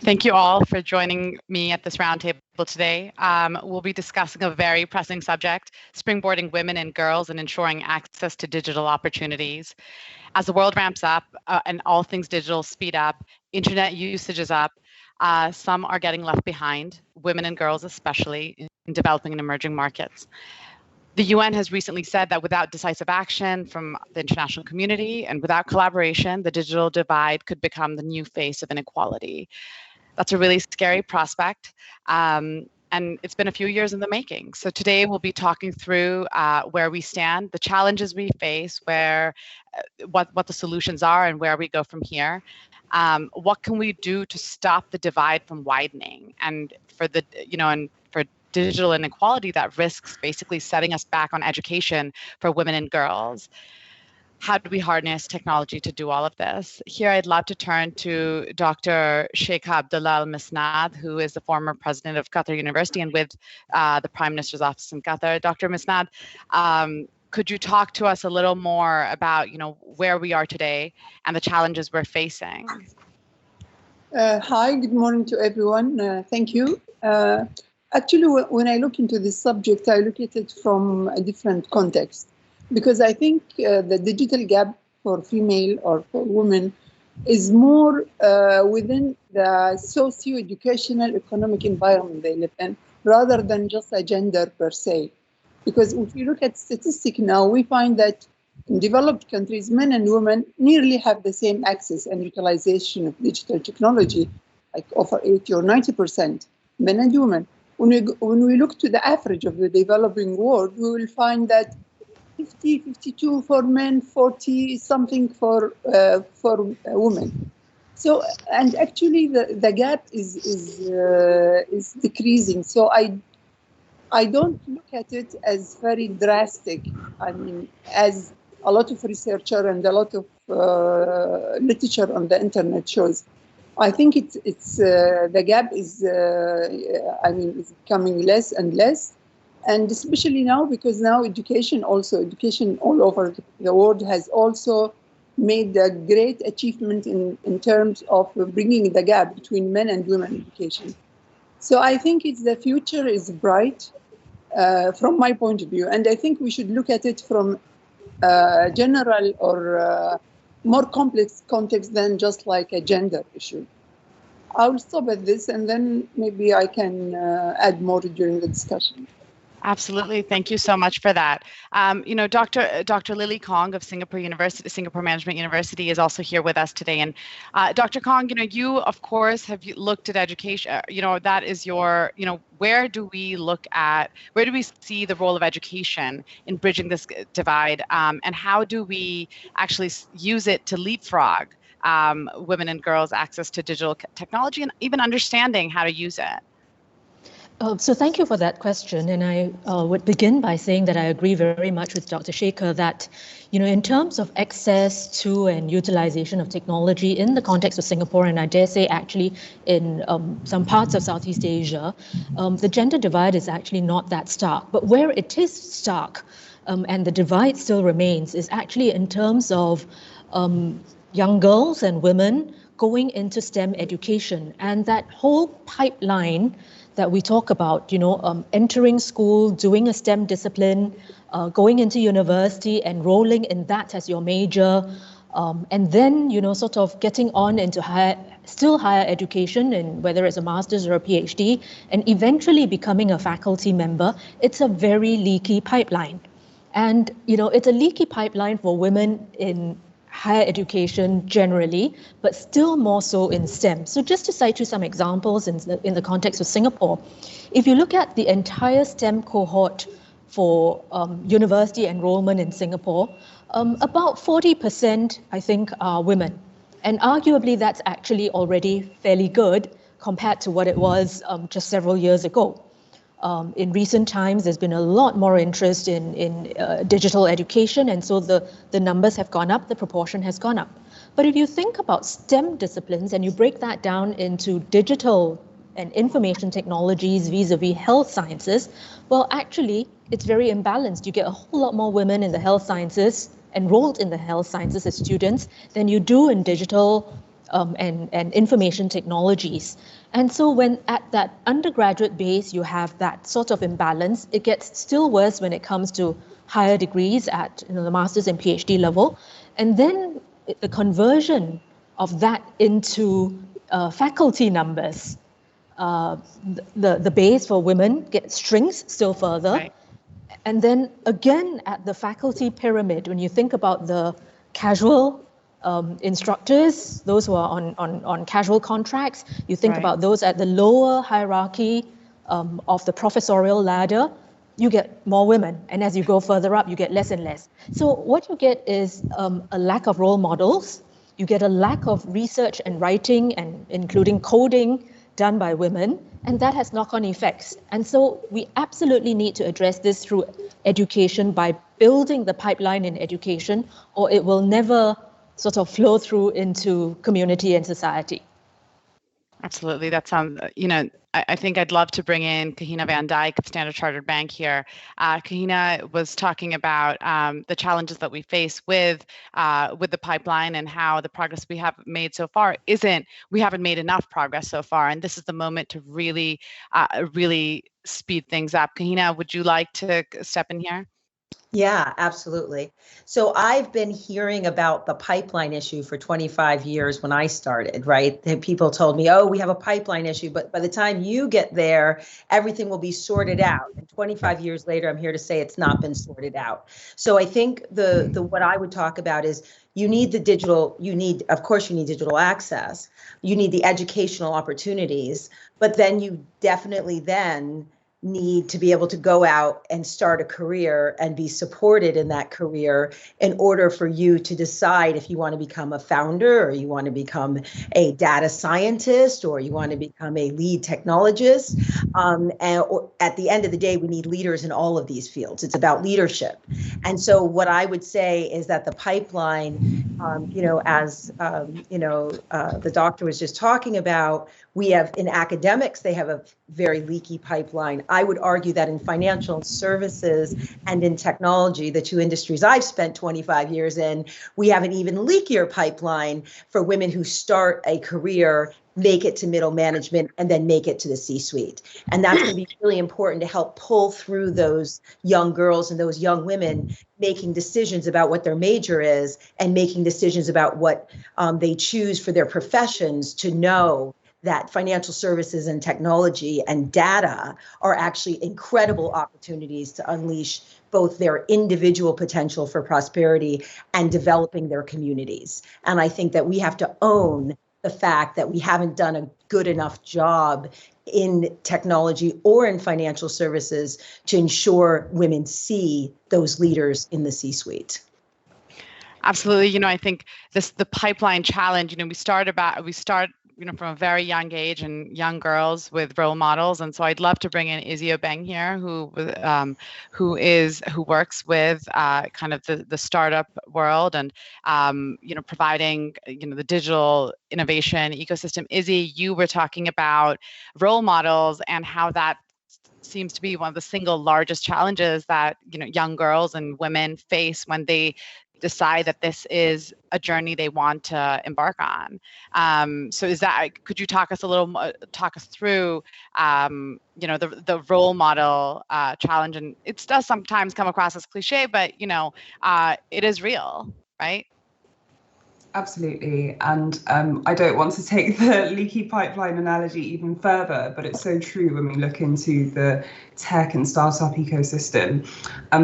Thank you all for joining me at this roundtable today. We'll be discussing a very pressing subject, springboarding women and girls and ensuring access to digital opportunities. As the world ramps up and all things digital speed up, internet usage is up, some are getting left behind, women and girls especially in developing and emerging markets. The UN has recently said that without decisive action from the international community and without collaboration, the digital divide could become the new face of inequality. That's a really scary prospect. And it's been a few years in the making. So today we'll be talking through where we stand, the challenges we face, what the solutions are, and where we go from here. What can we do to stop the divide from widening, and for digital inequality that risks basically setting us back on education for women and girls? How do we harness technology to do all of this? Here, I'd love to turn to Dr. Sheikha Abdulla al-Misnad, who is the former president of Qatar University and with the Prime Minister's office in Qatar. Dr. Misnad, could you talk to us a little more about, where we are today and the challenges we're facing? Hi, good morning to everyone. Thank you. Actually, when I look into this subject, I look at it from a different context. Because I think the digital gap for female or for women is more within the socio-educational economic environment they live in, rather than just a gender per se. Because if you look at statistics now, we find that in developed countries, men and women nearly have the same access and utilization of digital technology, like over 80 or 90%, men and women. When we look to the average of the developing world, we will find that 50, 52 for men, 40 something for women. So, and actually the gap is decreasing. So I don't look at it as very drastic. I mean, as a lot of researcher and a lot of literature on the internet shows. I think it's the gap is is becoming less and less. And especially now, because now education all over the world has also made a great achievement in terms of bringing the gap between men and women education. So I think the future is bright from my point of view. And I think we should look at it from general or more complex context than just like a gender issue. I'll stop at this and then maybe I can add more during the discussion. Absolutely. Thank you so much for that. Dr. Lily Kong of Singapore Management University is also here with us today. And Dr. Kong, you, of course, have looked at education. That is your, where do we see the role of education in bridging this divide? And how do we actually use it to leapfrog women and girls' access to digital technology and even understanding how to use it? So thank you for that question. And I would begin by saying that I agree very much with Dr. Sheikha that, in terms of access to and utilization of technology in the context of Singapore, and I dare say actually in some parts of Southeast Asia, the gender divide is actually not that stark. But where it is stark and the divide still remains is actually in terms of young girls and women going into STEM education, and that whole pipeline that we talk about, entering school, doing a STEM discipline, going into university, enrolling in that as your major, and then, sort of getting on into still higher education, and whether it's a master's or a PhD, and eventually becoming a faculty member. It's a very leaky pipeline. And, it's a leaky pipeline for women in higher education generally, but still more so in STEM. So just to cite you some examples in the context of Singapore, if you look at the entire STEM cohort for university enrollment in Singapore, about 40%, I think, are women. And arguably that's actually already fairly good compared to what it was just several years ago. In recent times, there's been a lot more interest in digital education, and so the numbers have gone up, the proportion has gone up. But if you think about STEM disciplines and you break that down into digital and information technologies vis-a-vis health sciences, well, actually, it's very imbalanced. You get a whole lot more women in the health sciences, enrolled in the health sciences as students, than you do in digital and information technologies. And so when at that undergraduate base you have that sort of imbalance, it gets still worse when it comes to higher degrees at the master's and PhD level. And then the conversion of that into faculty numbers, the base for women shrinks still further. Right. And then again at the faculty pyramid, when you think about the casual instructors, those who are on casual contracts, you think about those at the lower hierarchy of the professorial ladder, you get more women. And as you go further up, you get less and less. So what you get is a lack of role models. You get a lack of research and writing, and including coding, done by women, and that has knock-on effects. And so we absolutely need to address this through education by building the pipeline in education, or it will never sort of flow through into community and society. Absolutely. That sounds, I think I'd love to bring in Kahina Van Dyke of Standard Chartered Bank here. Kahina was talking about the challenges that we face with the pipeline and how the progress we have made so far we haven't made enough progress so far. And this is the moment to really speed things up. Kahina, would you like to step in here? Yeah, absolutely. So I've been hearing about the pipeline issue for 25 years when I started, right? And people told me, oh, we have a pipeline issue, but by the time you get there, everything will be sorted out. And 25 years later, I'm here to say it's not been sorted out. So I think the what I would talk about is you need digital access. You need the educational opportunities, but then you definitely need to be able to go out and start a career and be supported in that career in order for you to decide if you want to become a founder, or you want to become a data scientist, or you want to become a lead technologist. And at the end of the day, we need leaders in all of these fields. It's about leadership. And so what I would say is that the pipeline, the doctor was just talking about, we have in academics, they have a very leaky pipeline. I would argue that in financial services and in technology, the two industries I've spent 25 years in, we have an even leakier pipeline for women who start a career, make it to middle management, and then make it to the C-suite. And that's going to be really important to help pull through those young girls and those young women making decisions about what their major is and making decisions about what they choose for their professions, to know that financial services and technology and data are actually incredible opportunities to unleash both their individual potential for prosperity and developing their communities. And I think that we have to own the fact that we haven't done a good enough job in technology or in financial services to ensure women see those leaders in the C-suite. Absolutely. I think the pipeline challenge, we start from a very young age and young girls with role models. And so I'd love to bring in Izzy Obeng here, who works with kind of the startup world and, providing, the digital innovation ecosystem. Izzy, you were talking about role models and how that seems to be one of the single largest challenges that, young girls and women face when they decide that this is a journey they want to embark on. So could you talk us through, the role model challenge? And it does sometimes come across as cliche, but, it is real, right? Absolutely. And I don't want to take the leaky pipeline analogy even further, but it's so true when we look into the tech and startup ecosystem.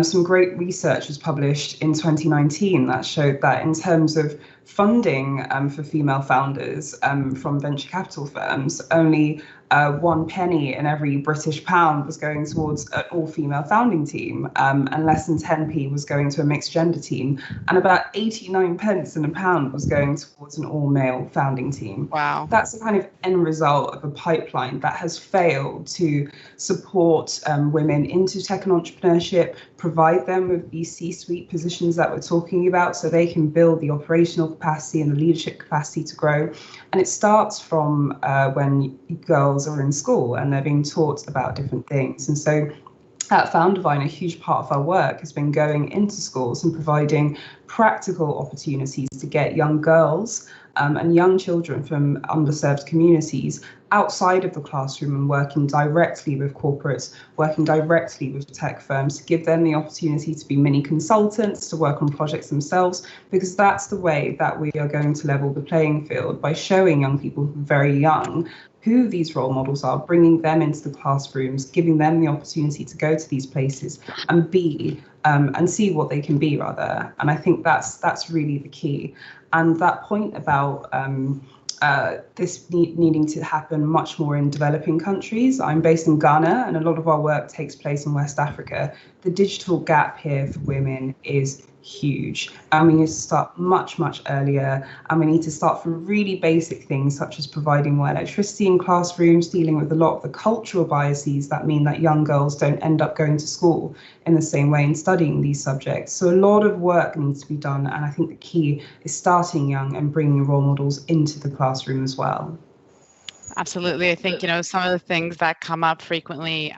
Some great research was published in 2019 that showed that in terms of funding for female founders from venture capital firms, only 1 penny in every British pound was going towards an all-female founding team, and less than 10p was going to a mixed gender team, and about 89 pence in a pound was going towards an all-male founding team. Wow. That's the kind of end result of a pipeline that has failed to support women into tech and entrepreneurship, provide them with these C-suite positions that we're talking about so they can build the operational capacity and the leadership capacity to grow. And it starts from when girls are in school and they're being taught about different things. And so at Foundervine, a huge part of our work has been going into schools and providing practical opportunities to get young girls and young children from underserved communities outside of the classroom and working directly with corporates, working directly with tech firms, to give them the opportunity to be mini consultants, to work on projects themselves, because that's the way that we are going to level the playing field, by showing young people very young who these role models are, bringing them into the classrooms, giving them the opportunity to go to these places and be and see what they can be, rather. And I think that's really the key. And that point about this needing to happen much more in developing countries. I'm based in Ghana, and a lot of our work takes place in West Africa. The digital gap here for women is huge, and we need to start much earlier, and we need to start from really basic things such as providing more electricity in classrooms, dealing with a lot of the cultural biases that mean that young girls don't end up going to school in the same way and studying these subjects. So a lot of work needs to be done, and I think the key is starting young and bringing role models into the classroom as well. Absolutely. I think, some of the things that come up frequently,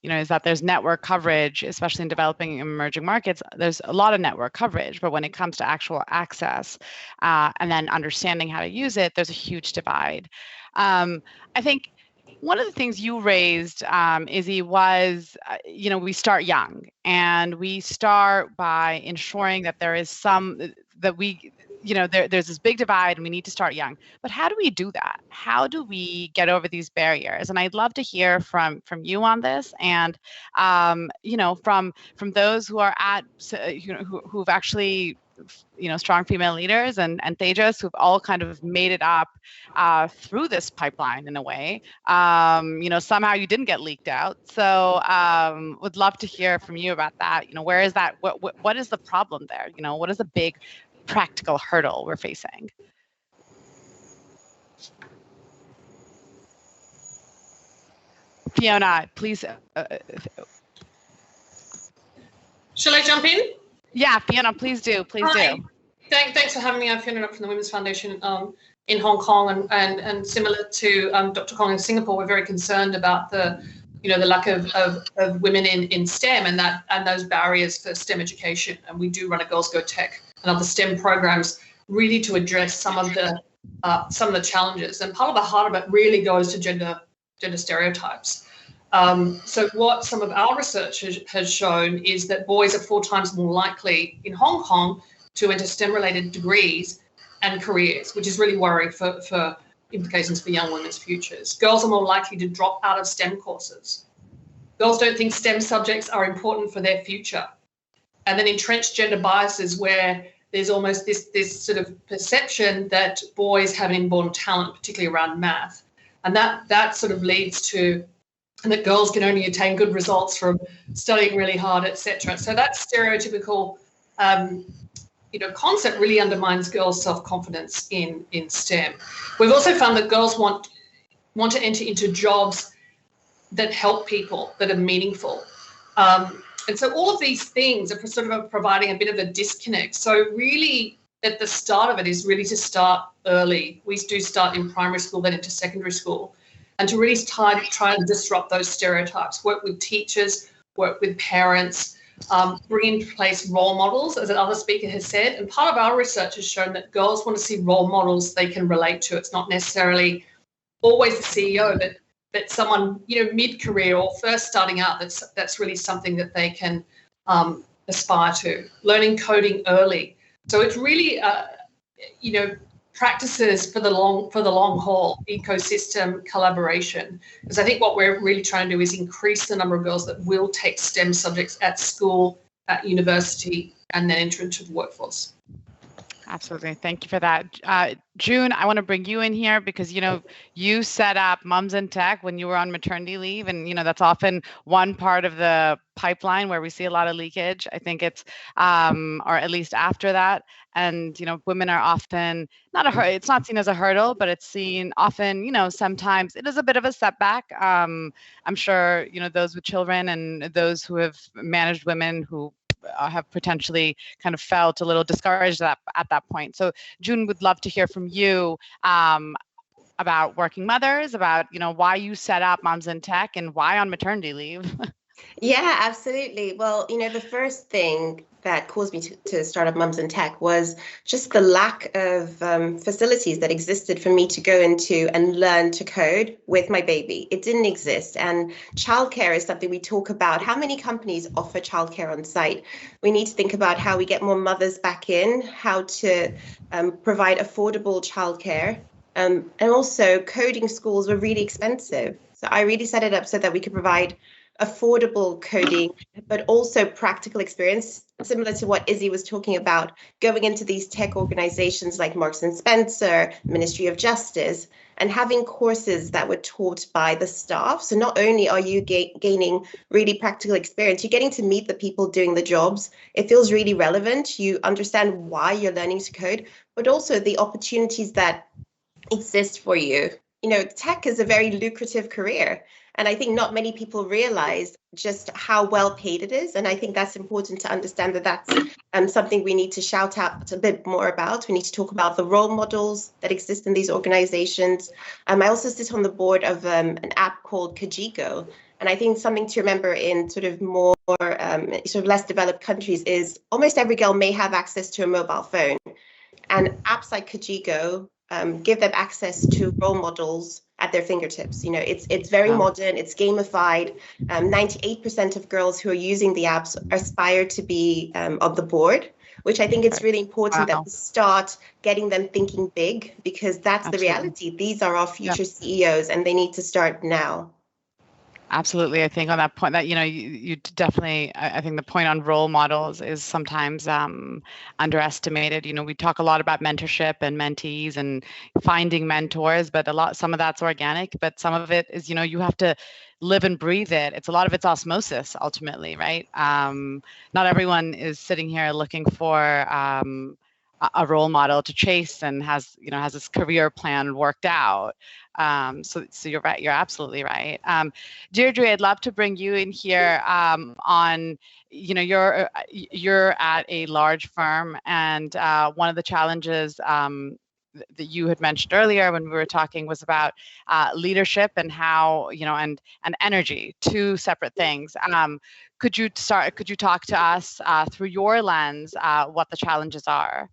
is that there's network coverage, especially in developing and emerging markets. There's a lot of network coverage, but when it comes to actual access and then understanding how to use it, there's a huge divide. I think one of the things you raised, Izzy, was, we start young, and we start by ensuring that there is there's this big divide, and we need to start young. But how do we do that? How do we get over these barriers? And I'd love to hear from you on this, and from those who are at who've actually strong female leaders and Tejas, who've all kind of made it up through this pipeline in a way. Somehow you didn't get leaked out. So would love to hear from you about that. Where is that? What is the problem there? What is the big practical hurdle we're facing? Fiona, please. Shall I jump in? Yeah, Fiona, please do. Hi. Thanks for having me. I'm Fiona from the Women's Foundation in Hong Kong, and similar to Dr. Kong in Singapore, we're very concerned about the lack of women in STEM and those barriers for STEM education. And we do run a Girls Go Tech and other STEM programs really to address some of the challenges. And part of the heart of it really goes to gender stereotypes. So what some of our research has shown is that boys are 4 times more likely in Hong Kong to enter STEM-related degrees and careers, which is really worrying for implications for young women's futures. Girls are more likely to drop out of STEM courses. Girls don't think STEM subjects are important for their future. And then entrenched gender biases, where there's almost this sort of perception that boys have an inborn talent, particularly around math. And that sort of leads to that girls can only attain good results from studying really hard, etc. So that stereotypical concept really undermines girls' self-confidence in STEM. We've also found that girls want to enter into jobs that help people, that are meaningful. And so all of these things are sort of providing a bit of a disconnect. So really, at the start of it is really to start early. We do start in primary school, then into secondary school, and to really try and disrupt those stereotypes, work with teachers, work with parents, bring in place role models, as another speaker has said. And part of our research has shown that girls want to see role models they can relate to. It's not necessarily always the CEO, but someone, mid-career or first starting out, that's really something that they can aspire to. Learning coding early. So it's really, practices for the long haul, ecosystem collaboration. Because I think what we're really trying to do is increase the number of girls that will take STEM subjects at school, at university, and then enter into the workforce. Absolutely. Thank you for that. June, I want to bring you in here because, you set up Mums in Tech when you were on maternity leave. And, that's often one part of the pipeline where we see a lot of leakage. I think it's, or at least after that. And, women are often it's not seen as a hurdle, but it's seen often, sometimes it is a bit of a setback. I'm sure, those with children and those who have managed women who have potentially kind of felt a little discouraged at that point. So June, would love to hear from you about working mothers, about why you set up Moms in Tech and why on maternity leave. Yeah, absolutely. Well, the first thing that caused me to start up Mums in Tech was just the lack of facilities that existed for me to go into and learn to code with my baby. It didn't exist. And childcare is something we talk about. How many companies offer childcare on site? We need to think about how we get more mothers back in, how to provide affordable childcare. And also coding schools were really expensive. So I really set it up so that we could provide affordable coding, but also practical experience, similar to what Izzy was talking about, going into these tech organizations like Marks and Spencer, Ministry of Justice, and having courses that were taught by the staff. So not only are you gaining really practical experience, you're getting to meet the people doing the jobs. It feels really relevant. You understand why you're learning to code, but also the opportunities that exist for you. You know, tech is a very lucrative career. And I think not many people realize just how well paid it is. And I think that's important to understand that that's something we need to shout out a bit more about. We need to talk about the role models that exist in these organizations. I also sit on the board of an app called Kajigo. And I think something to remember in sort of more sort of less developed countries is almost every girl may have access to a mobile phone. And apps like Kajigo give them access to role models at their fingertips. You know, it's very modern, it's gamified. 98% of girls who are using the apps aspire to be on the board, which I think it's really important that we start getting them thinking big, because that's the reality. These are our future CEOs, and they need to start now. Absolutely. I think on that point that, you know, you definitely, I think the point on role models is sometimes underestimated. You know, we talk a lot about mentorship and mentees and finding mentors, but some of that's organic, but some of it is, you know, you have to live and breathe it. It's a lot of it's osmosis ultimately, right? Not everyone is sitting here looking for a role model to chase and has this career plan worked out. So you're right. You're absolutely right. Deirdre, I'd love to bring you in here on, you know, you're at a large firm, and one of the challenges that you had mentioned earlier when we were talking was about leadership and how, you know, and energy, two separate things. Could you talk to us through your lens what the challenges are?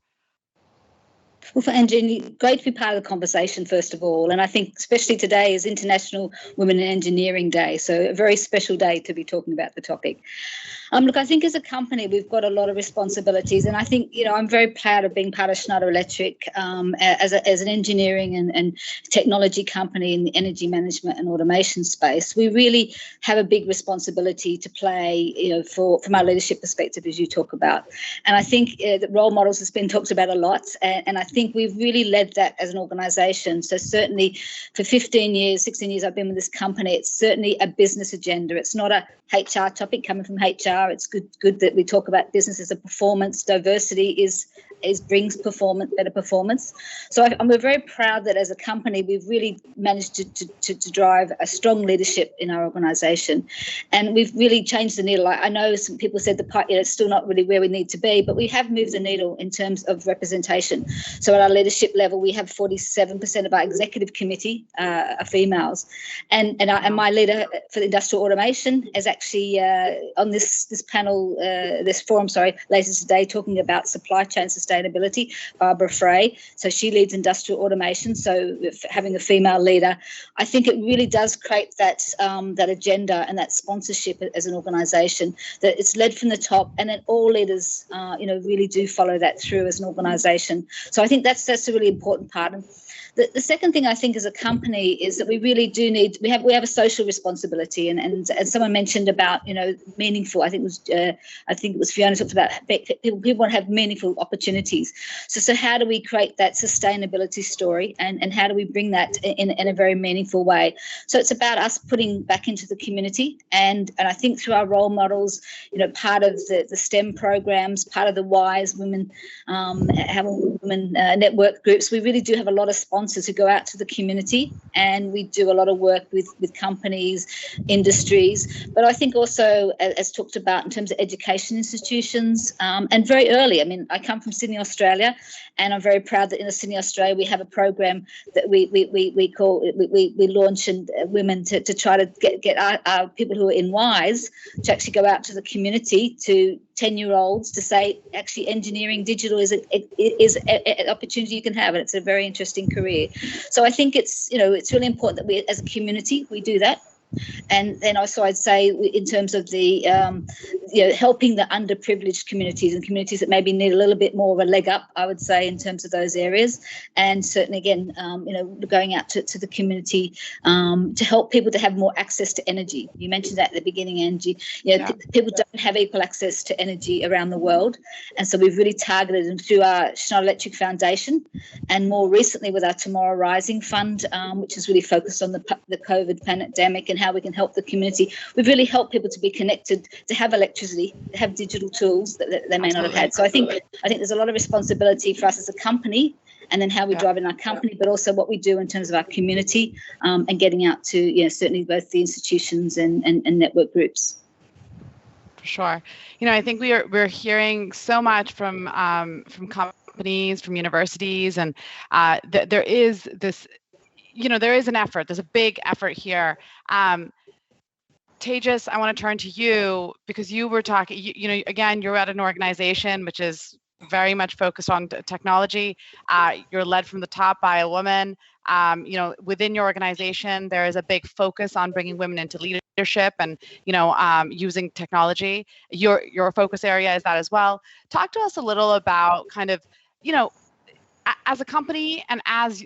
Well, for Angie, great to be part of the conversation, first of all. And I think especially today is International Women in Engineering Day, so a very special day to be talking about the topic. Look, I think as a company, we've got a lot of responsibilities. And I think, you know, I'm very proud of being part of Schneider Electric as an engineering and technology company in the energy management and automation space. We really have a big responsibility to play, you know, from our leadership perspective, as you talk about. And I think that role models has been talked about a lot. And I think we've really led that as an organization. So certainly for 16 years I've been with this company, it's certainly a business agenda. It's not a HR topic coming from HR. It's good that we talk about business as a performance. Diversity brings better performance. So we're very proud that as a company we've really managed to drive a strong leadership in our organisation, and we've really changed the needle. I know some people said it's still not really where we need to be, but we have moved the needle in terms of representation. So at our leadership level, we have 47% of our executive committee are females, and my leader for the industrial automation is actually on this forum later today, talking about supply chain sustainability, Barbara Frey. So she leads industrial automation. So having a female leader, I think it really does create that agenda and that sponsorship as an organisation, that it's led from the top, and then all leaders, really do follow that through as an organisation. So I think that's a really important part. And the second thing I think as a company is that we really do we have a social responsibility, and someone mentioned about, you know, meaningful. I think it was Fiona talked about people want to have meaningful opportunities. So how do we create that sustainability story, and how do we bring that in a very meaningful way? So it's about us putting back into the community, and I think through our role models, you know, part of the STEM programs, part of the WISE women network groups, we really do have a lot of sponsors who go out to the community, and we do a lot of work with companies, industries. But I think also, as talked about in terms of education institutions, and very early, I mean, I come from Sydney, Australia, and I'm very proud that in Sydney, Australia, we have a program that we launch and women to try to get our people who are in WISE to actually go out to the community, to 10-year-olds, to say actually engineering digital is an opportunity you can have, and it's a very interesting career. So I think it's really important that we as a community we do that. And then also I'd say in terms of the helping the underprivileged communities and communities that maybe need a little bit more of a leg up, I would say, in terms of those areas. And certainly again, going out to the community to help people to have more access to energy. You mentioned that at the beginning, Angie. People don't have equal access to energy around the world, and so we've really targeted them through our Schneider Electric Foundation, and more recently with our Tomorrow Rising Fund, which is really focused on the COVID pandemic and how we can help the community. We've really helped people to be connected, to have electricity, to have digital tools that they may not have had. So I think there's a lot of responsibility for us as a company, and then how we drive in our company, but also what we do in terms of our community, and getting out to certainly both the institutions and network groups. For sure. I think we're hearing so much from companies, from universities, and there is this. There is an effort. There's a big effort here. Tejas, I want to turn to you because you were talking, again, you're at an organization which is very much focused on technology. You're led from the top by a woman. Within your organization, there is a big focus on bringing women into leadership and, using technology. Your focus area is that as well. Talk to us a little about kind of, as a company and as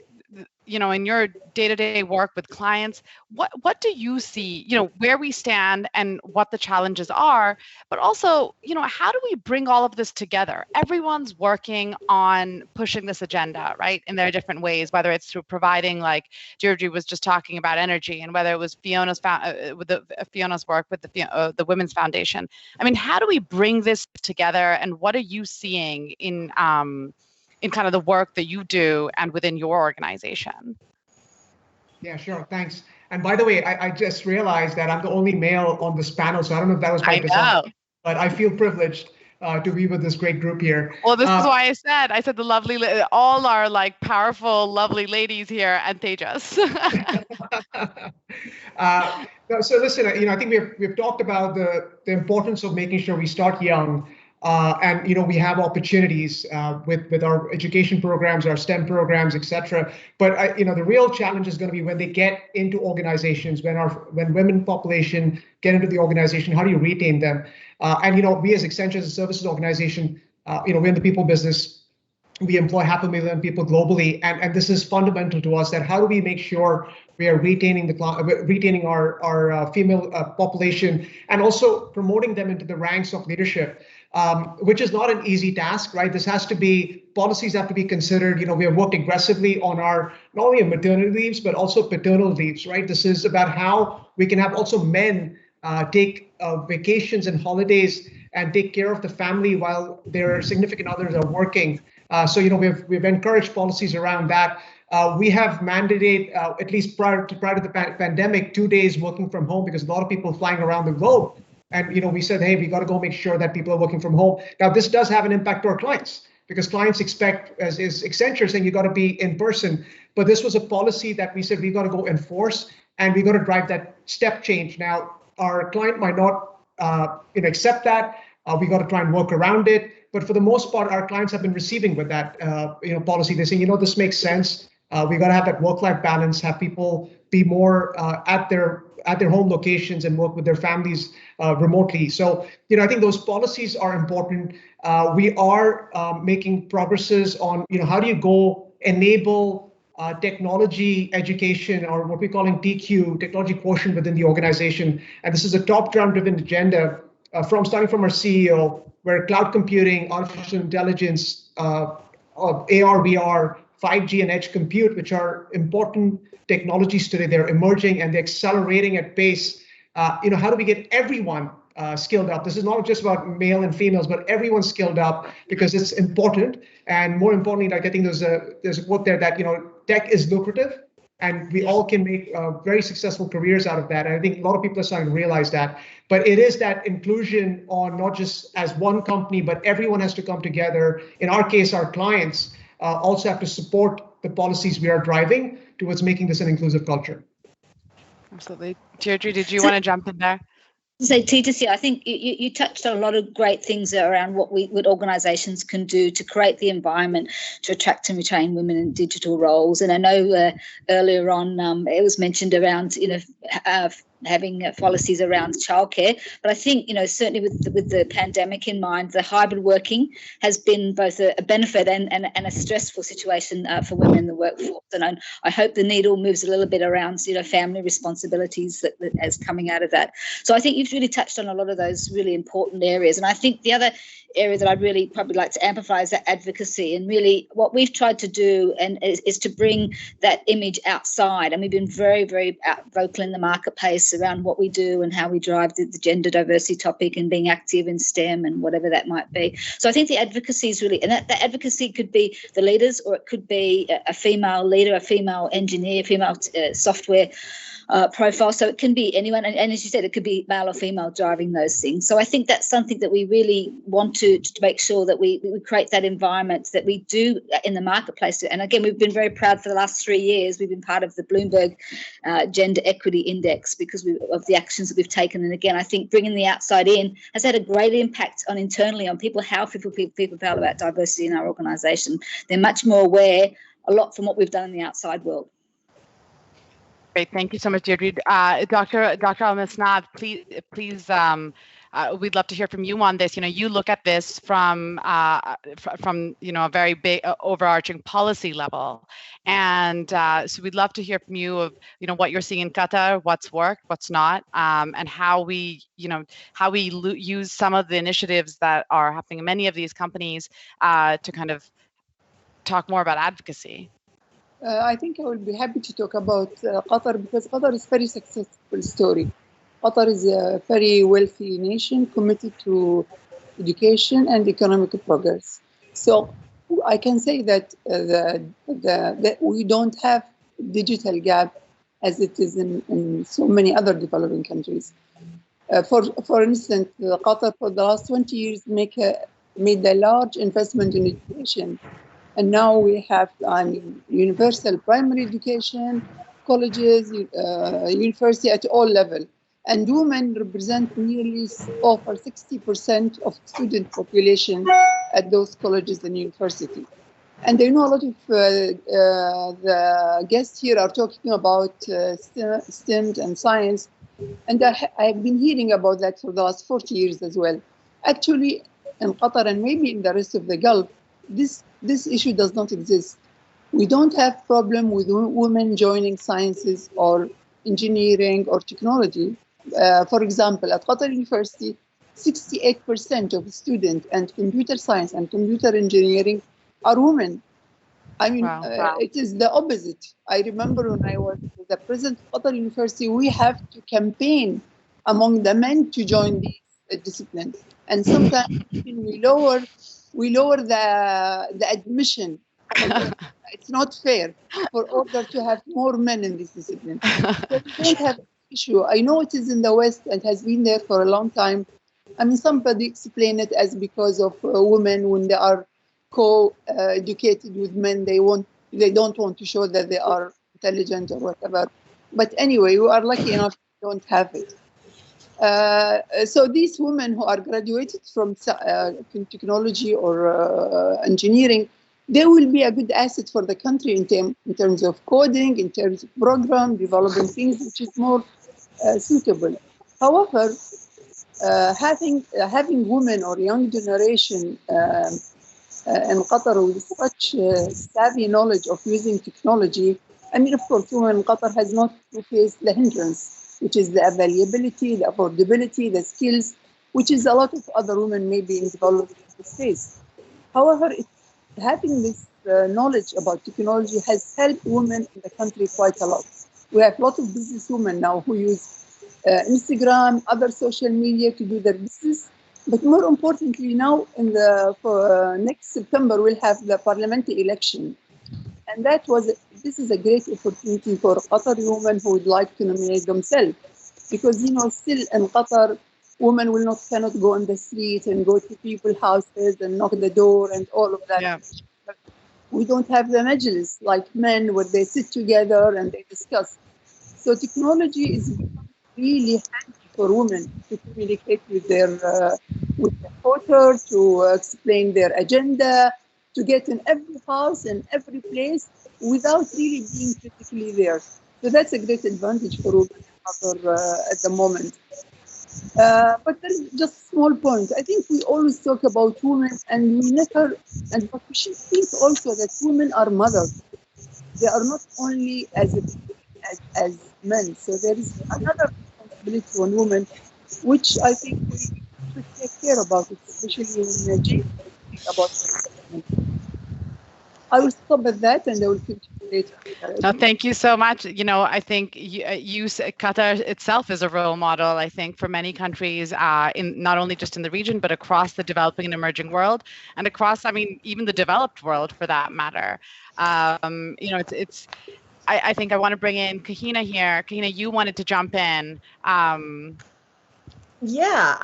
in your day-to-day work with clients, what do you see, where we stand and what the challenges are, but also, how do we bring all of this together? Everyone's working on pushing this agenda, right, in their different ways, whether it's through providing, like Deirdre was just talking about, energy, and whether it was Fiona's work with the Women's Foundation. I mean, how do we bring this together, and what are you seeing in kind of the work that you do and within your organization? Yeah, sure. Thanks. And by the way, I just realized that I'm the only male on this panel, so I don't know if that was by design, but I feel privileged to be with this great group here. Well, this is why I said the lovely, all are like powerful, lovely ladies here, and Tejas. So listen, I think we've talked about the importance of making sure we start young. And we have opportunities with our education programs, our STEM programs, etc. But the real challenge is going to be when they get into organizations, when women population get into the organization, how do you retain them? And we as Accenture, as a services organization, we're in the people business. We employ 500,000 people globally, and this is fundamental to us. That how do we make sure we are retaining our female population, and also promoting them into the ranks of leadership. Which is not an easy task, right? Policies have to be considered. We have worked aggressively on our, not only maternity leaves, but also paternal leaves, right? This is about how we can have also men take vacations and holidays and take care of the family while their significant others are working. So we've encouraged policies around that. We have mandated, at least prior to the pandemic, 2 days working from home, because a lot of people flying around the globe. And we said, hey, we got to go make sure that people are working from home. Now, this does have an impact to our clients, because clients expect, as is Accenture saying, you got to be in person. But this was a policy that we said we got to go enforce, and we got to drive that step change. Now, our client might not accept that. We got to try and work around it. But for the most part, our clients have been receiving with that policy. They're saying, this makes sense. We got to have that work-life balance, have people be more at their home locations and work with their families remotely. So, I think those policies are important. We are making progresses on, how do you go enable technology education, or what we're calling TQ, technology quotient within the organization. And this is a top-down driven agenda starting from our CEO, where cloud computing, artificial intelligence, AR, VR, 5G and edge compute, which are important technologies today, they're emerging and they're accelerating at pace. How do we get everyone skilled up? This is not just about male and females, but everyone skilled up, because it's important. And more importantly, like I think there's a quote there that tech is lucrative, and we all can make very successful careers out of that. And I think a lot of people are starting to realize that. But it is that inclusion on not just as one company, but everyone has to come together. In our case, our clients also have to support the policies we are driving towards making this an inclusive culture. Absolutely. Deirdre, did you want to jump in there? So, T2C, I think you touched on a lot of great things around what organisations can do to create the environment to attract and retain women in digital roles. And I know earlier on it was mentioned around, having policies around childcare. But I think, certainly with the pandemic in mind, the hybrid working has been both a benefit and a stressful situation for women in the workforce. And I hope the needle moves a little bit around, family responsibilities that as coming out of that. So I think you've really touched on a lot of those really important areas. And I think the other area that I'd really probably like to amplify is that advocacy. And really what we've tried to do is to bring that image outside. And we've been very, very vocal in the marketplace around what we do and how we drive the gender diversity topic and being active in STEM and whatever that might be. So I think the advocacy is really, and that advocacy could be the leaders, or it could be a female leader, a female engineer, female software profile. So it can be anyone. And as you said, it could be male or female driving those things. So I think that's something that we really want to make sure that we create that environment that we do in the marketplace. And again, we've been very proud for the last 3 years. We've been part of the Bloomberg Gender Equity Index because of the actions that we've taken. And again, I think bringing the outside in has had a great impact on internally on people, how people feel about diversity in our organisation. They're much more aware, a lot from what we've done in the outside world. Great, thank you so much, Deirdre. Dr. al-Misnad, please, we'd love to hear from you on this. You look at this from a very big overarching policy level, and so we'd love to hear from you of what you're seeing in Qatar, what's worked, what's not, and how we use some of the initiatives that are happening in many of these companies to kind of talk more about advocacy. I think I will be happy to talk about Qatar because Qatar is a very successful story. Qatar is a very wealthy nation committed to education and economic progress. So I can say that that we don't have digital gap as it is in so many other developing countries. For instance, Qatar for the last 20 years made a large investment in education. And now we have universal primary education, colleges, university at all levels. And women represent nearly over 60% of student population at those colleges and universities. And I know a lot of the guests here are talking about STEM and science. And I've been hearing about that for the last 40 years as well. Actually, in Qatar and maybe in the rest of the Gulf, this issue does not exist. We don't have problem with women joining sciences or engineering or technology. For example, at Qatar University, 68% of students and computer science and computer engineering are women. I mean, wow. It is the opposite. I remember when I was the president of Qatar University, we have to campaign among the men to join these disciplines. And sometimes we lower the admission. It's not fair for order to have more men in this discipline. So we don't have an issue. I know it is in the West and has been there for a long time. I mean, somebody explained it as because of women when they are co-educated with men, they don't want to show that they are intelligent or whatever. But anyway, we are lucky enough we don't have it. So these women who are graduated from technology or engineering, they will be a good asset for the country in terms of coding, in terms of program, developing things which is more suitable. However, having women or young generation in Qatar with such savvy knowledge of using technology, I mean, of course, women in Qatar has not to face the hindrance, which is the availability, the affordability, the skills, which is a lot of other women maybe in developing space. However, having this knowledge about technology has helped women in the country quite a lot. We have a lot of business women now who use Instagram, other social media to do their business. But more importantly, now for next September, we'll have the parliamentary election. And this is a great opportunity for Qatari women who would like to nominate themselves. Because, still in Qatar, women cannot go on the street and go to people's houses and knock the door and all of that. Yeah. We don't have the majlis like men where they sit together and they discuss. So technology is really handy for women to communicate with their voter, to explain their agenda, to get in every house and every place without really being physically there. So that's a great advantage for women at the moment. But there's just a small point. I think we always talk about women and but we should think also that women are mothers. They are not only as men. So there is another responsibility on women, which I think we should take care about it, especially when Jane think about it. I will stop at that and I will continue later. No, thank you so much. I think Qatar itself is a role model, I think, for many countries, in not only just in the region, but across the developing and emerging world, and across, even the developed world for that matter. I think I want to bring in Kahina here. Kahina, you wanted to jump in. Yeah,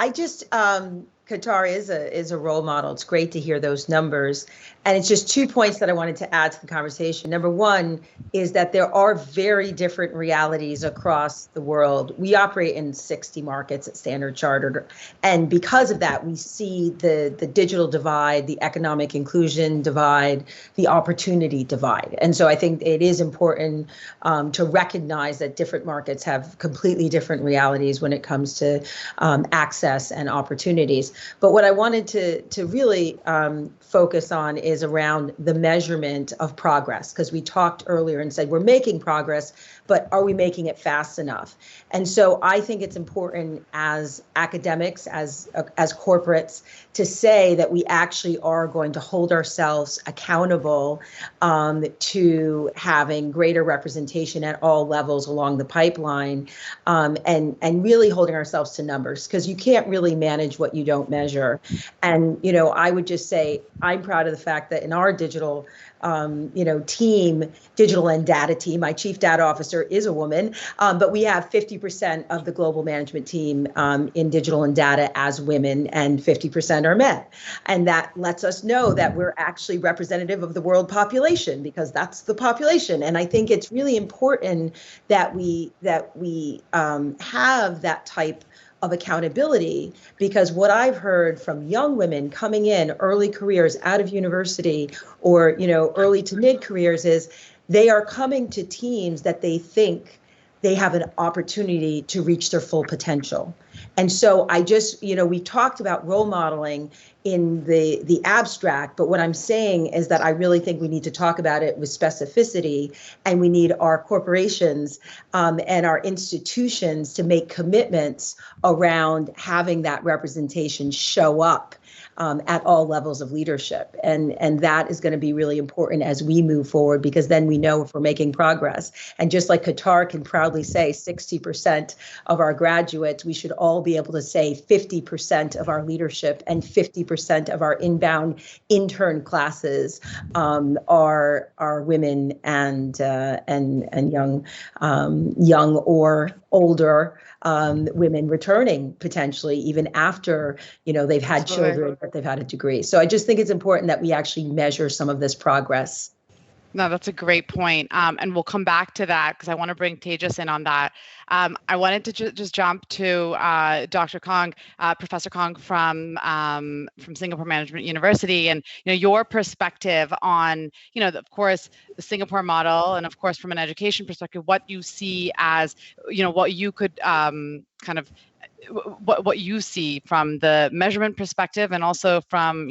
Qatar is a role model. It's great to hear those numbers. And it's just 2 points that I wanted to add to the conversation. Number one is that there are very different realities across the world. We operate in 60 markets at Standard Chartered. And because of that, we see the digital divide, the economic inclusion divide, the opportunity divide. And so I think it is important to recognize that different markets have completely different realities when it comes to access and opportunities. But what I wanted to really focus on is around the measurement of progress, because we talked earlier and said we're making progress, but are we making it fast enough? And so I think it's important as academics, as corporates, to say that we actually are going to hold ourselves accountable to having greater representation at all levels along the pipeline, and really holding ourselves to numbers, because you can't really manage what you don't measure. And I would just say I'm proud of the fact that in our digital team, digital and data team, my chief data officer is a woman, but we have 50% of the global management team in digital and data as women, and 50% are men. And that lets us know that we're actually representative of the world population, because that's the population. And I think it's really important that we have that type of accountability, because what I've heard from young women coming in early careers out of university, or early to mid careers, is they are coming to teams that they think they have an opportunity to reach their full potential. And so I just, we talked about role modeling in the abstract, but what I'm saying is that I really think we need to talk about it with specificity, and we need our corporations and our institutions to make commitments around having that representation show up at all levels of leadership. And that is going to be really important as we move forward, because then we know if we're making progress. And just like Qatar can proudly say 60% of our graduates, we should all be able to say 50% of our leadership and 50% of our inbound intern classes are women and young or older women returning, potentially even after they've had children, but they've had a degree. So I just think it's important that we actually measure some of this progress. No, that's a great point. And we'll come back to that, because I want to bring Tejas in on that. I wanted to just jump to Dr. Kong, Professor Kong from Singapore Management University, and your perspective on, of course, the Singapore model, and of course, from an education perspective, what you see as, what you could what you see from the measurement perspective, and also from,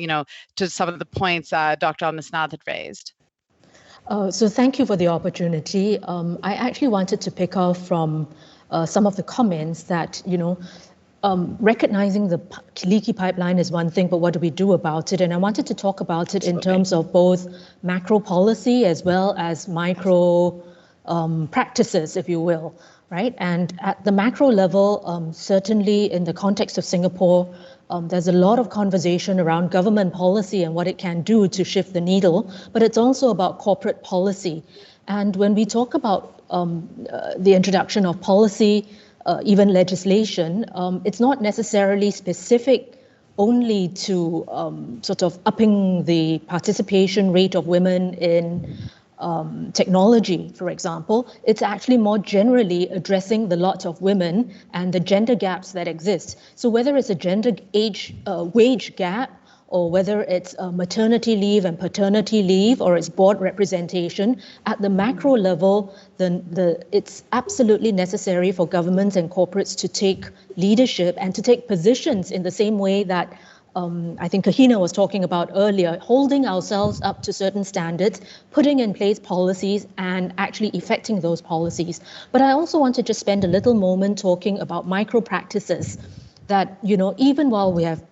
to some of the points Dr. al-Misnad had raised. So thank you for the opportunity. I actually wanted to pick up from some of the comments that, recognizing the leaky pipeline is one thing, but what do we do about it? And I wanted to talk about it in terms of both macro policy as well as micro practices, if you will, right? And at the macro level, certainly in the context of Singapore, There's a lot of conversation around government policy and what it can do to shift the needle, but it's also about corporate policy. And when we talk about the introduction of policy, even legislation, it's not necessarily specific only to sort of upping the participation rate of women in technology, for example. It's actually more generally addressing the lot of women and the gender gaps that exist. So whether it's a gender wage gap, or whether it's maternity leave and paternity leave, or it's board representation, at the macro level, it's absolutely necessary for governments and corporates to take leadership and to take positions in the same way that I think Kahina was talking about earlier, holding ourselves up to certain standards, putting in place policies and actually effecting those policies. But I also want to just spend a little moment talking about micro practices that, even while we have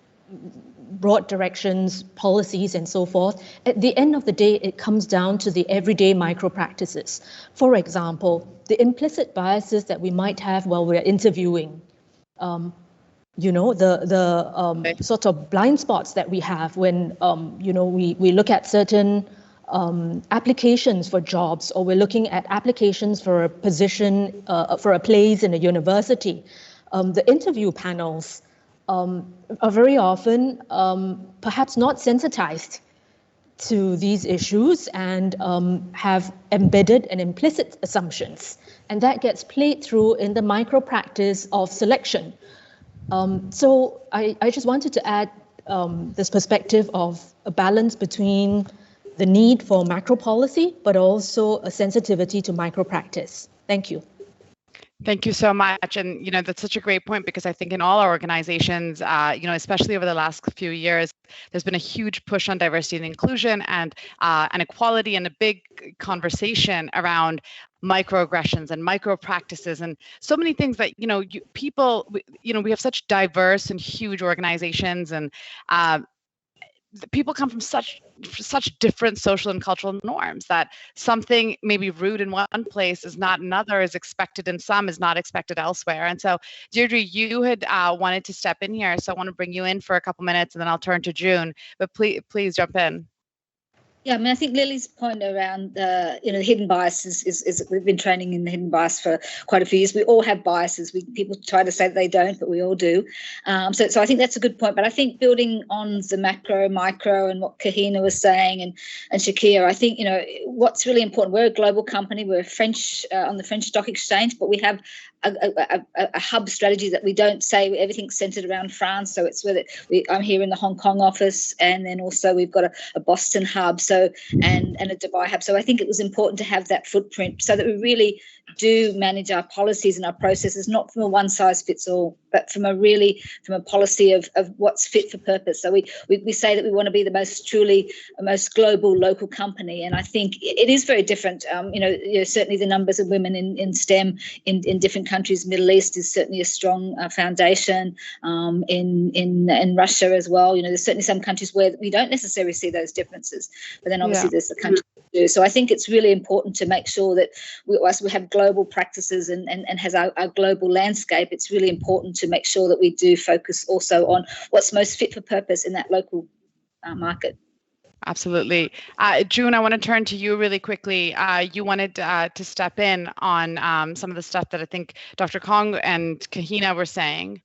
broad directions, policies, and so forth, at the end of the day, it comes down to the everyday micro practices. For example, the implicit biases that we might have while we're interviewing, the sort of blind spots that we have when, we look at certain applications for jobs, or we're looking at applications for a position, for a place in a university. The interview panels are very often perhaps not sensitized to these issues and have embedded and implicit assumptions. And that gets played through in the micro practice of selection. So I just wanted to add this perspective of a balance between the need for macro policy, but also a sensitivity to micro practice. Thank you. Thank you so much. And, that's such a great point, because I think in all our organizations, especially over the last few years, there's been a huge push on diversity and inclusion and equality, and a big conversation around microaggressions and micro practices and so many things that, we have such diverse and huge organizations, and people come from such different social and cultural norms that something maybe rude in one place is not another, is expected in some, is not expected elsewhere. And so, Deirdre, you had wanted to step in here, so I want to bring you in for a couple minutes, and then I'll turn to June. But please jump in. Yeah, I think Lily's point around the hidden biases is we've been training in the hidden bias for quite a few years. We all have biases. People try to say that they don't, but we all do. So I think that's a good point. But I think building on the macro, micro, and what Kahina was saying, and Sheikha, I think what's really important. We're a global company. We're French on the French Stock Exchange, but we have a hub strategy that we don't say everything's centered around France. So it's whether I'm here in the Hong Kong office, and then also we've got a Boston hub, and a Dubai hub. So I think it was important to have that footprint so that we really do manage our policies and our processes, not from a one size fits all, but from a policy of what's fit for purpose. So we say that we want to be the most global local company. And I think it is very different. Certainly the numbers of women in STEM in different countries, Middle East is certainly a strong foundation. In Russia as well, there's certainly some countries where we don't necessarily see those differences, but then obviously there's the countries that do. So I think it's really important to make sure that as we have global practices and has our global landscape, it's really important to make sure that we do focus also on what's most fit for purpose in that local market. Absolutely. June, I want to turn to you really quickly. You wanted to step in on some of the stuff that I think Dr. Kong and Kahina were saying.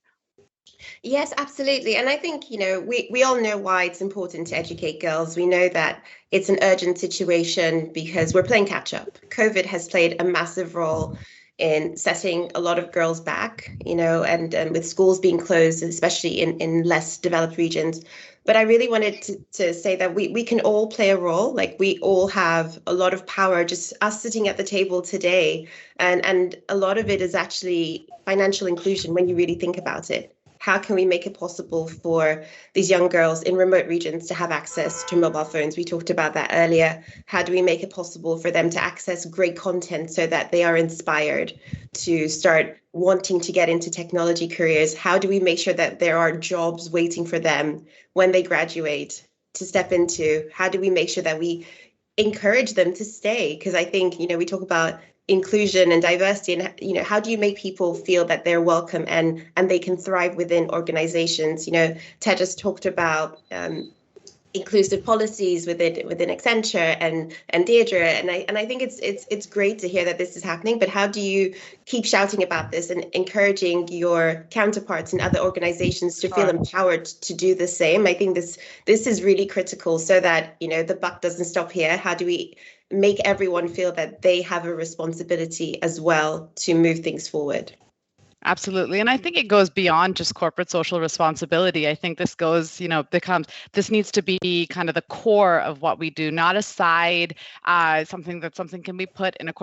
Yes, absolutely. And I think, we all know why it's important to educate girls. We know that it's an urgent situation because we're playing catch up. COVID has played a massive role in setting a lot of girls back, and with schools being closed, especially in less developed regions. But I really wanted to say that we can all play a role. Like, we all have a lot of power, just us sitting at the table today. And a lot of it is actually financial inclusion when you really think about it. How can we make it possible for these young girls in remote regions to have access to mobile phones? We talked about that earlier. How do we make it possible for them to access great content so that they are inspired to start wanting to get into technology careers? How do we make sure that there are jobs waiting for them when they graduate to step into? How do we make sure that we encourage them to stay? Because I think, we talk about inclusion and diversity, and how do you make people feel that they're welcome and they can thrive within organizations? Ted just talked about inclusive policies within Accenture and Deirdre, and I think it's great to hear that this is happening. But how do you keep shouting about this and encouraging your counterparts in other organizations to feel empowered to do the same? I think this is really critical, so that the buck doesn't stop here. How do we make everyone feel that they have a responsibility as well to move things forward? Absolutely. And I think it goes beyond just corporate social responsibility. I think this goes, this needs to be kind of the core of what we do, not a side, something can be put in a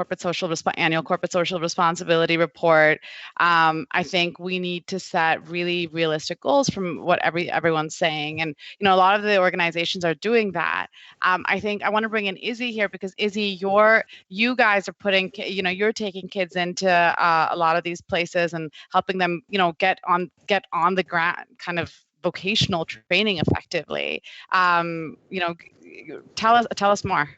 annual corporate social responsibility report. I think we need to set really realistic goals from what everyone's saying. And, a lot of the organizations are doing that. I think I want to bring in Izzy here, because Izzy, you guys are putting, you're taking kids into a lot of these places and helping them, get on the ground, kind of vocational training effectively. Tell us more.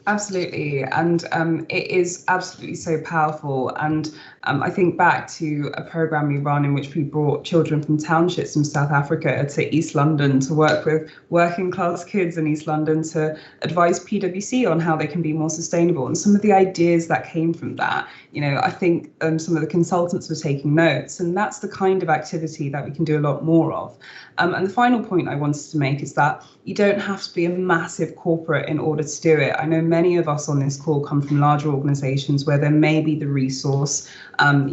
Absolutely, and it is absolutely so powerful. And I think back to a program we run in which we brought children from townships from South Africa to East London to work with working class kids in East London to advise PwC on how they can be more sustainable. And some of the ideas that came from that, I think some of the consultants were taking notes, and that's the kind of activity that we can do a lot more of. And the final point I wanted to make is that you don't have to be a massive corporate in order to do it. I know many of us on this call come from larger organizations where there may be the resource, and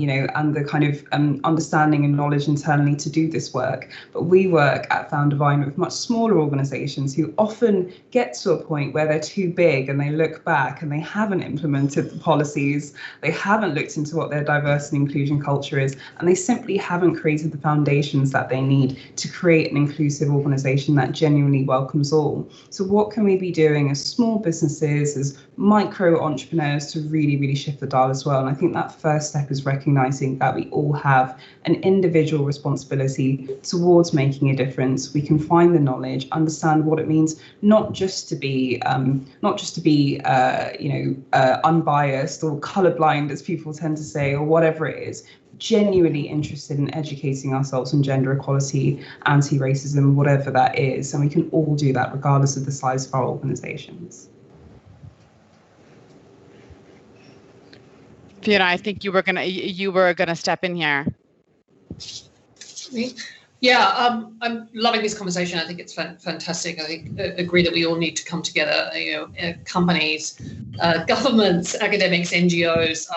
the kind of understanding and knowledge internally to do this work. But we work at Found Divine with much smaller organizations who often get to a point where they're too big and they look back and they haven't implemented the policies, they haven't looked into what their diversity and inclusion culture is, and they simply haven't created the foundations that they need to create an inclusive organization that genuinely welcomes all. So what can we be doing as small businesses, as micro entrepreneurs, to really, really shift the dial as well? And I think that first step is recognizing that we all have an individual responsibility towards making a difference. We can find the knowledge, understand what it means, not just to be unbiased or colorblind, as people tend to say, or whatever it is. Genuinely interested in educating ourselves on gender equality, anti-racism, whatever that is, and we can all do that regardless of the size of our organizations. Fiona, I think you were gonna step in here. Yeah, I'm loving this conversation. I think it's fantastic. I agree that we all need to come together. Companies, governments, academics, NGOs,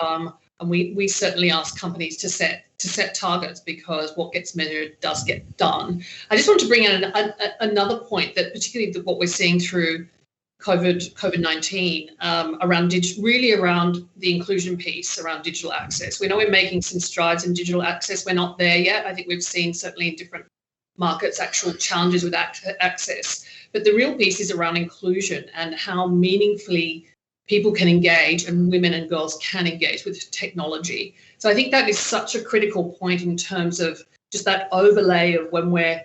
and we certainly ask companies to set targets, because what gets measured does get done. I just want to bring in another point, that particularly what we're seeing through COVID-19 around the inclusion piece around digital access. We know we're making some strides in digital access. We're not there yet. I think we've seen, certainly in different markets, actual challenges with access. But the real piece is around inclusion and how meaningfully people can engage, and women and girls can engage with technology. So I think that is such a critical point in terms of just that overlay of when we're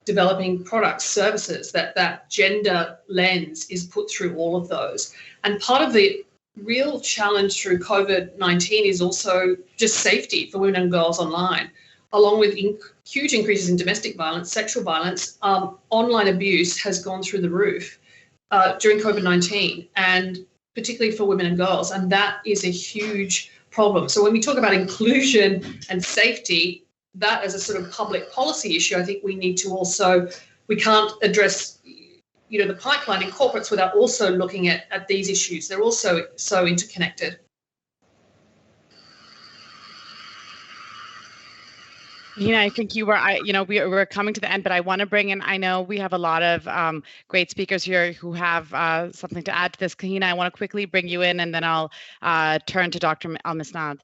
developing products, services, that gender lens is put through all of those. And part of the real challenge through COVID-19 is also just safety for women and girls online, along with huge increases in domestic violence, sexual violence. Online abuse has gone through the roof during COVID-19, and particularly for women and girls, and that is a huge problem. So when we talk about inclusion and safety, that as a sort of public policy issue, I think we need to we can't address, the pipeline in corporates without also looking at these issues. They're also so interconnected. I think we're coming to the end, but I want to bring in, I know we have a lot of great speakers here who have something to add to this. Kahina, I want to quickly bring you in, and then I'll turn to Dr. al-Misnad.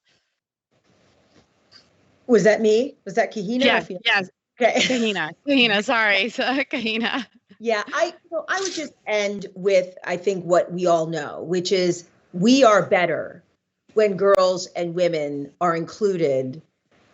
Was that me? Was that Kahina? Yes. Okay. Kahina, sorry. Kahina. Yeah, I would just end with, I think, what we all know, which is we are better when girls and women are included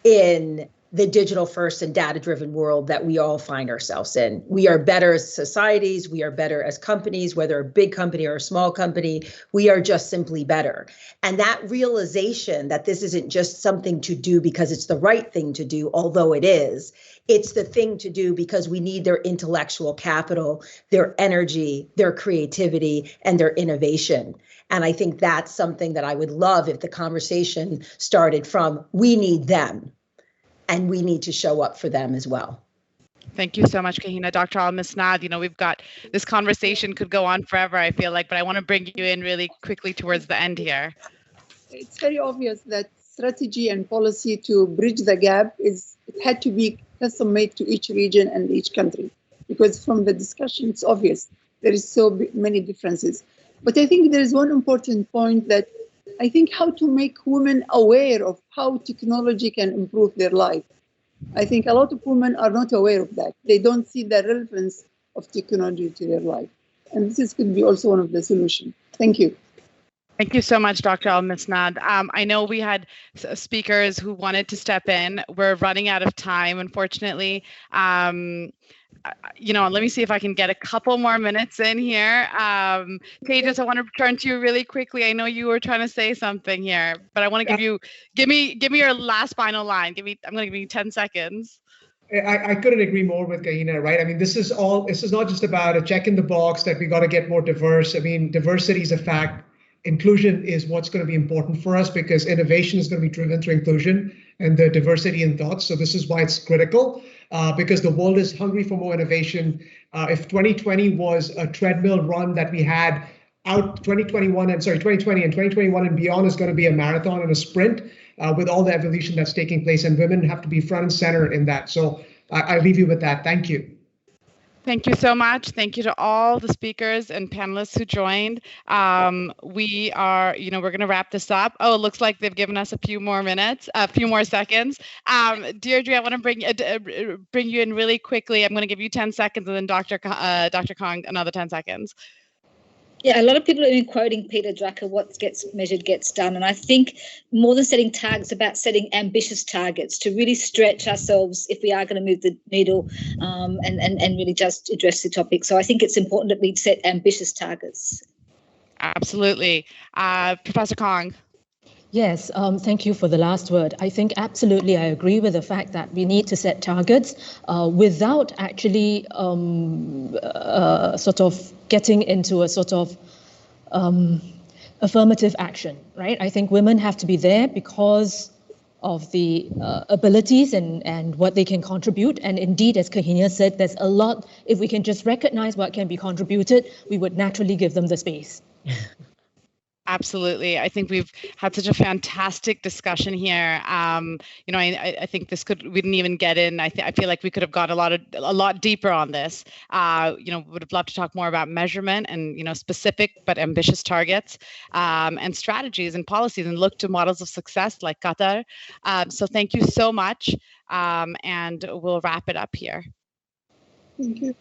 in the digital first and data driven world that we all find ourselves in. We are better as societies. We are better as companies, whether a big company or a small company. We are just simply better. And that realization that this isn't just something to do because it's the right thing to do, although it is, it's the thing to do because we need their intellectual capital, their energy, their creativity, and their innovation. And I think that's something that I would love if the conversation started from, we need them. And we need to show up for them as well. Thank you so much, Kahina. Dr. al-Misnad, we've got, this conversation could go on forever, I feel like, but I want to bring you in really quickly towards the end here. It's very obvious that strategy and policy to bridge the gap it had to be custom made to each region and each country, because from the discussion, it's obvious there is so many differences. But I think there is one important point that I think how to make women aware of how technology can improve their life. I think a lot of women are not aware of that. They don't see the relevance of technology to their life. And this could be also one of the solutions. Thank you. Thank you so much, Dr. al-Misnad. I know we had speakers who wanted to step in. We're running out of time, unfortunately. Let me see if I can get a couple more minutes in here. Tejas, I want to turn to you really quickly. I know you were trying to say something here, but I want to give me your last final line. I'm going to give you 10 seconds. I couldn't agree more with Kahina, right? I mean, this is not just about a check in the box that we got to get more diverse. I mean, diversity is a fact. Inclusion is what's going to be important for us because innovation is going to be driven through inclusion and the diversity in thoughts. So this is why it's critical because the world is hungry for more innovation. If 2020 was a treadmill run that we had out 2020 and 2021 and beyond is going to be a marathon and a sprint with all the evolution that's taking place, and women have to be front and center in that. So I leave you with that. Thank you. Thank you so much. Thank you to all the speakers and panelists who joined. We are, we're going to wrap this up. Oh, it looks like they've given us a few more seconds. Deirdre, I want to bring you in really quickly. I'm going to give you 10 seconds and then Dr. Kong, another 10 seconds. Yeah, a lot of people have been quoting Peter Drucker, what gets measured gets done. And I think more than setting targets, about setting ambitious targets to really stretch ourselves if we are going to move the needle and really just address the topic. So I think it's important that we set ambitious targets. Absolutely. Professor Kong. Yes, thank you for the last word. I think absolutely I agree with the fact that we need to set targets without actually sort of getting into a sort of affirmative action, right? I think women have to be there because of the abilities and what they can contribute. And indeed, as Kahina said, there's a lot, if we can just recognize what can be contributed, we would naturally give them the space. Absolutely. I think we've had such a fantastic discussion here. I think we didn't even get in. I feel like we could have gone a lot deeper on this. Would have loved to talk more about measurement and, specific but ambitious targets and strategies and policies and look to models of success like Qatar. So thank you so much. And we'll wrap it up here. Thank you.